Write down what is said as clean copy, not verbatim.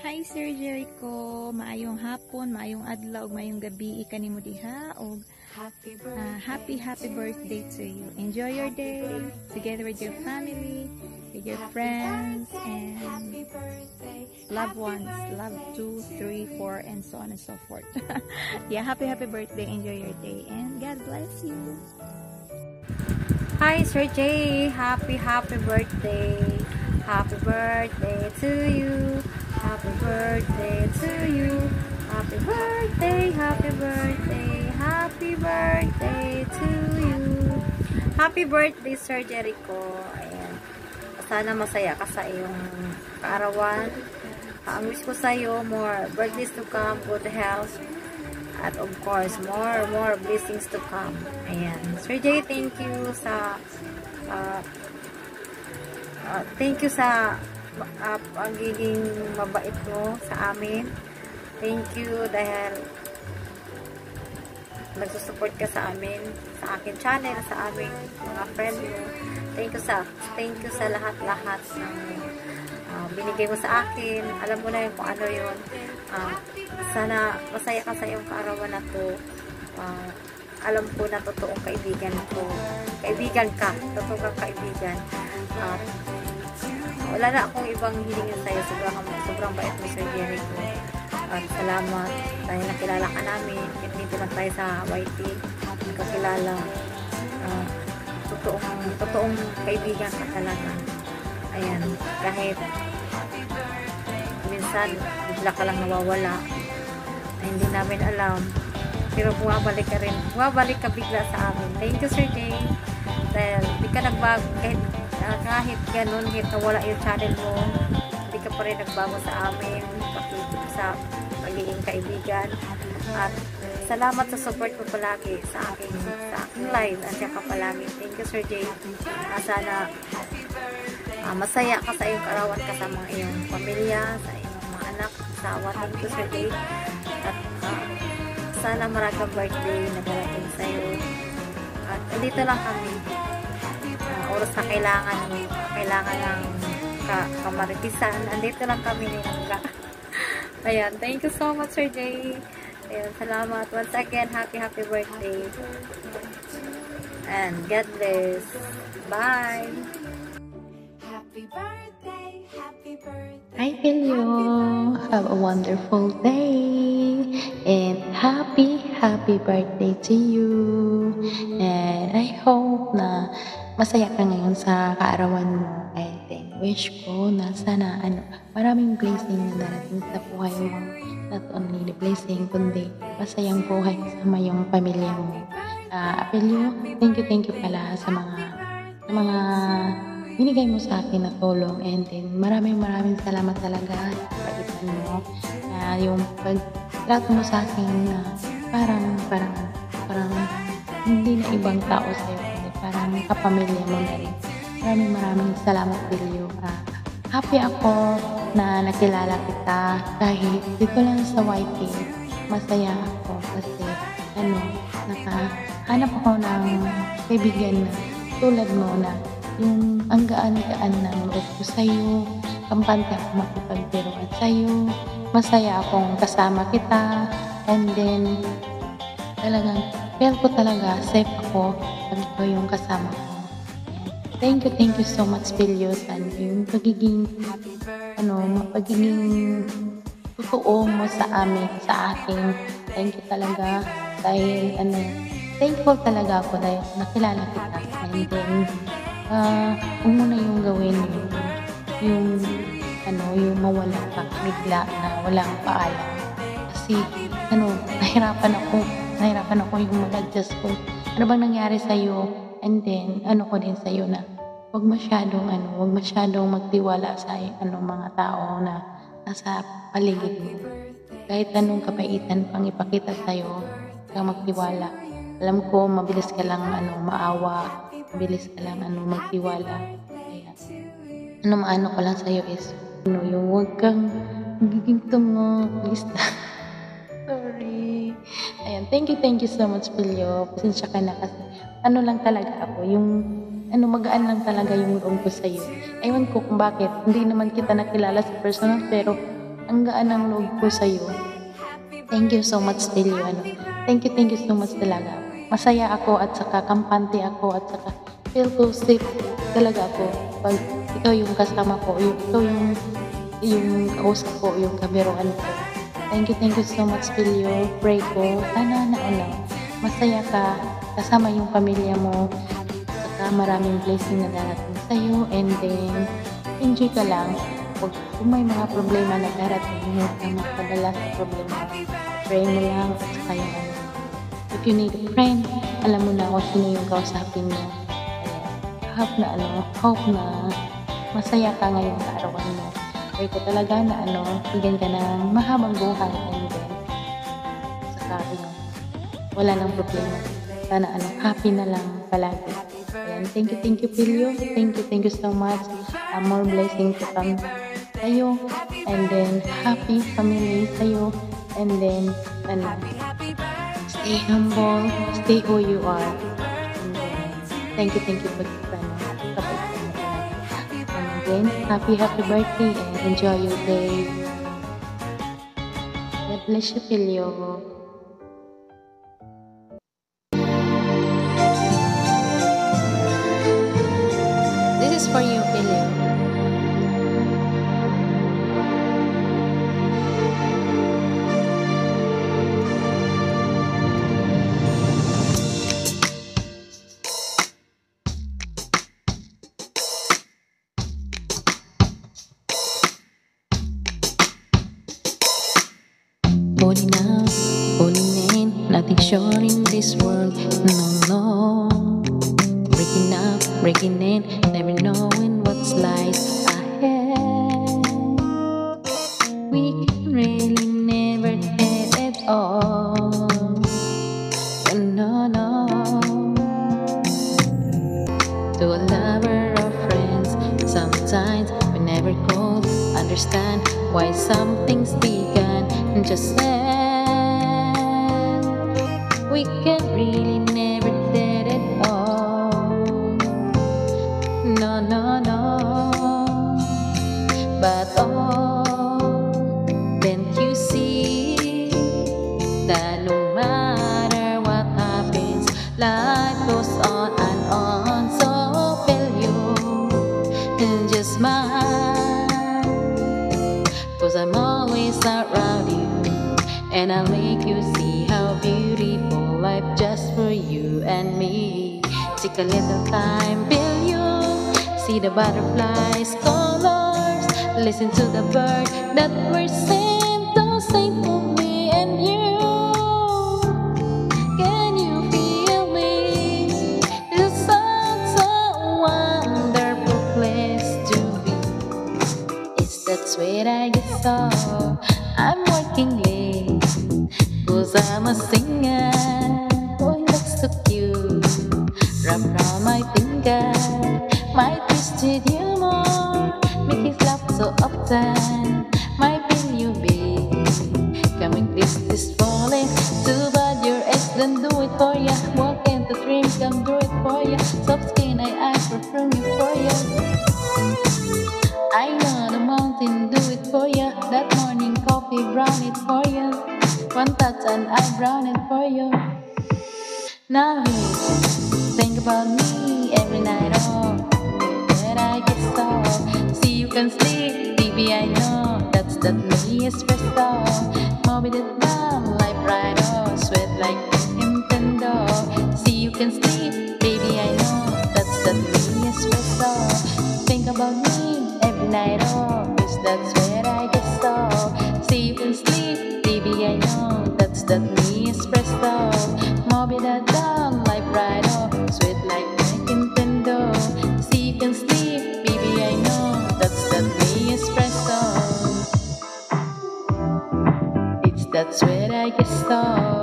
Hi Sir Jericho, maayong hapon, maayong adlaw, maayong gabi kanimo diha og happy birthday to you. Enjoy your day together with your family, with your friends and loved ones. Love 2, 3, 4 and so on and so forth. Yeah, happy birthday. Enjoy your day and God bless you. Hi Sir Jay, happy birthday. Happy birthday to you. Happy birthday to you. Happy birthday, happy birthday, happy birthday to you. Happy birthday, Sir Jericho. Ayan. Sana masaya ka sa iyong kaarawan. Ang wish ko sa iyo, more birthdays to come, good health, at of course, more blessings to come. Ayan. Sir Jay, thank you sa pagiging mabait mo sa amin. Thank you dahil nagsusupport ka sa amin, sa akin channel, sa aming mga friend mo. Thank you sa lahat-lahat ng binigay mo sa akin. Alam mo na yun kung ano yun. Sana masaya ka sa iyong kaarawan na to. Alam ko na totoong kaibigan ko. Kaibigan ka. Totoong kang kaibigan. Wala na akong ibang hilingin sa'yo. Sobrang bait mo, Sir Jericho. At salamat dahil nakilala ka namin. Dito lang tayo sa YT. Nakakilala. Totoong kaibigan ka talaga. Ayan. Kahit minsan bigla ka lang nawawala. Ay, hindi namin alam. Pero bumabalik ka rin. Bumabalik ka bigla sa amin. Thank you, Sir Jay. Dahil hindi ka nagbago. Kahit ganun, kahit nawala yung channel mo, hindi ka pa rin nagbago sa amin, sa pagiging kaibigan. At salamat sa support mo palagi sa aking live. Andiyan ka palagi. Thank you, Sir Jay. Sana masaya ka sa iyong kaarawan kasama iyong pamilya, sa iyong mga anak, asawa. Thank you, Sir Jay. At sana maraming birthday na darating sa iyo. At andito lang kami. Oras na kailangan ng kamaritisan. Andito lang kami ni Nangga. Ayan, thank you so much, Sir Jay. Ayan, salamat. Once again, happy birthday. And God bless. Bye! Happy birthday, happy birthday. Hi, Pilyo. Have a wonderful day. And happy birthday to you. And I hope na masaya ka ngayon sa kaarawan mo. I think, wish ko na sana maraming blessing na darating sa buhay mo. Not only the blessing, kundi masayang buhay kasama yung pamilya mo. Apelyo, thank you pala sa mga binigay mo sa akin na tulong. And then, maraming salamat talaga sa pagitan mo. Yung pagtrato mo sa akin na parang hindi na ibang tao sa'yo. Parang kapamilya mo na rin. Maraming salamat, Pilyo. Happy ako na nakilala kita kahit dito lang sa YT. Masaya ako kasi nakahanap ako ng kaibigan na tulad mo na yung ang gaan-gaan ng loob ko sa'yo. Kampante ako makipagbiruan sa'yo. Masaya akong kasama kita. And then, talagang feel ko talaga safe ako pag ito yung kasama ko. Thank you so much, Pilyo, sa yung pagiging totoo mo sa amin, sa akin. Thank you talaga dahil thankful talaga ako dahil nakilala kita. And then huwag mo na yung gawin yung mawala ka bigla na walang paalam. Kasi nahirapan ako yung mag-adjust ko. Ano bang nangyari sa'yo? And then, ko din sa'yo na huwag masyadong magtiwala sa mga tao na nasa paligid mo. Kahit anong kapaitan pang ipakita sa'yo, huwag kang magtiwala. Alam ko, mabilis ka lang maawa, mabilis ka lang magtiwala. Kaya, ko lang sa'yo is, yung huwag kang magiging tungo, please na. Sorry. Ayan, thank you so much, Pilyo. Pasensya ka na kasi lang talaga ako, yung magaan lang talaga yung loob ko sa'yo. Ewan ko kung bakit, hindi naman kita nakilala sa personal, pero ang gaan ng loob ko sa'yo. Thank you so much, Tilio. Thank you so much talaga. Masaya ako at saka kampante ako at saka feel ko safe talaga ako pag ikaw yung kasama ko, yung kausap ko, yung kabiruan ko. Thank you so much, Tilio. Pray ko, sana na masaya ka, kasama yung pamilya mo, saka maraming blessing na darating sa'yo, and then enjoy ka lang. Kung may mga problema na darating, huwag ka magpadala sa problema. Pray mo lang at saka yung if you need a friend, alam mo na kung sino yung kausapin mo. Hope na masaya ka ngayong kaarawan mo. Pray ko talaga na bigyan ka ng mahabang buhay, and then saka wala nang problema. Sana happy na lang palagi. Ayan, thank you, Pilio. Thank you so much. More blessing to come sa'yo, and then happy family sa'yo, and then stay humble, stay who you are. And then, thank you for and again, happy birthday and enjoy your day. God bless you, Pilio. This is for you, Pilio. Falling out, falling in, nothing sure in this world, no. Breaking up, breaking in, never knowing what's lies ahead. We can really never get it all, no. To a lover or friends, sometimes we never could understand why some things began just then. We can really never get it all, no. But then you see that no matter what happens, life goes on and on. So feel you and just smile, 'cause I'm always around you, and I'll make you see how beautiful life just for you and me. Take a little time, feel you, see the butterflies, colors, listen to the bird that were sent to sing for me and you. Can you feel me? It's such a wonderful place to be. It's that sweet I get so I'm working late, 'cause I'm a singer. Boy, that's so cute. Wrap around my finger, my twisted humor, make his laugh so often. My feel you be coming this falling. Too bad your ex didn't do it for ya. Walk into dreams, come do it for ya. Soft skin, I perfume you for ya. I know the mountain do it for ya. That morning coffee brown it for ya. One touch and I brown it for you. Now think about me every night, when I get so. See you can sleep, baby, I know that's me espresso. Moby the down like right sweat like Nintendo. See you can sleep, baby, I know that's me espresso. Think about me every night, 'cause that's where I get so. See you can sleep, baby, I know that's me espresso. Moby the down like right sweet like Nintendo. See you can sleep, baby, I know that's me espresso. It's that sweet I get so.